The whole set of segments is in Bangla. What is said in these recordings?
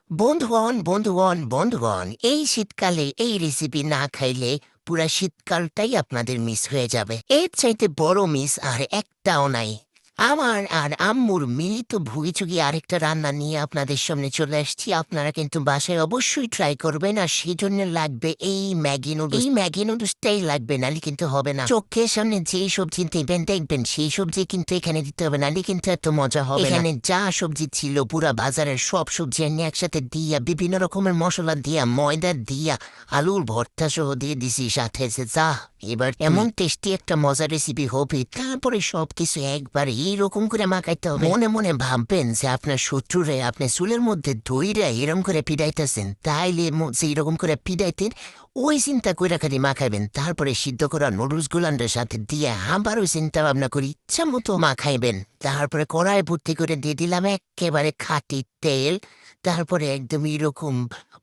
বন্ধুগণ, এই শীতকালে এই রেসিপি না খাইলে পুরা শীতকালটাই আপনাদের মিস হয়ে যাবে। এর চাইতে বড় মিস আর একটাও নাই। আমার আর আম্মুর মিলিত ভুগিচুগি আরেকটা রান্না নিয়ে আপনাদের সামনে চলে আসছি। আপনারা কিন্তু বাসায় অবশ্যই ট্রাই করবেন। আর সেই জন্য লাগবে এই ম্যাগি নুডলস। এই ম্যাগি নুডলসটাই লাগবে, নাহলে কিন্তু হবে না। চোখের সামনে যে সবজি দেখবেন সেই সবজি কিন্তু এখানে দিতে হবে, নাহলে কিন্তু এত মজা হবে না। এখানে যা সবজি ছিল পুরা বাজারের সব সবজি এনে একসাথে দিয়া বিভিন্ন রকমের মশলা দিয়া ময়দা দিয়া আলুর ভর্তা সহ দিয়ে দিছি সাথে যা। এবার এমন টেস্টি একটা মজার রেসিপি হবে, তারপরে সবকিছু একবার এইরকম করে মাখাইতে হবে। মনে মনে ভাববেন যে আপনার শত্রুরে আপনি চুলের মধ্যে দইরা এরকম করে পিডাইতেছেন, তাইলে এইরকম করে পিডাইতেন ওই চিন্তা করে খালি মাখাইবেন। তারপরে সিদ্ধ করা নুডলস গুলান্ডের সাথে দিয়ে আবার ওই চিন্তা ভাবনা করি ইচ্ছা মতো মাখাইবেন। তারপরে কড়াই ভর্তি করে দিয়ে দিলাম একেবারে খাঁটি তেল। তারপরে একদম এরকম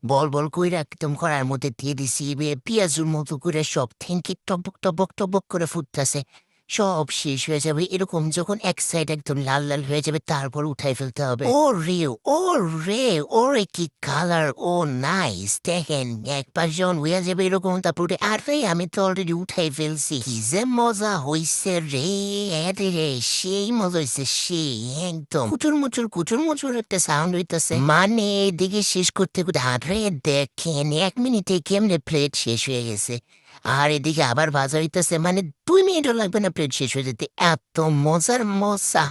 বল বল কইরা একদম কড়াইয়ের মধ্যে দিয়ে দিছি পেঁয়াজুর মতো করে সব থ্যাঙ্কি টবক টবক টবক করে ফুটতেছে। সব শেষ হয়ে যাবে এরকম যখন এক সাইড একদম লাল লাল হয়ে যাবে, তারপর উঠাই ফেলতে হবে। ও রে, ও রে, ওরে কি কালার, ও নাইস। দেখেন একবার যখন হয়ে যাবে এরকম, তারপরে আরে আমি তো অলরেডি উঠাই ফেলছি। কি যে মজা হইছে রে, আরে রে সেই মজা হইছে, সেই একদম কুচুর মুচুর একটা সাউন্ড হইতেছে। মানে এদিকে শেষ করতে করতে আরে দেখেন 1 মিনিটে কেমনে প্লেট শেষ হয়ে গেছে। আর এদিকে আবার ভাজা হইতেছে, মানে 2 মিনিটও লাগবে না প্লেট শেষ হয়ে যেতে, এত মজার মজা।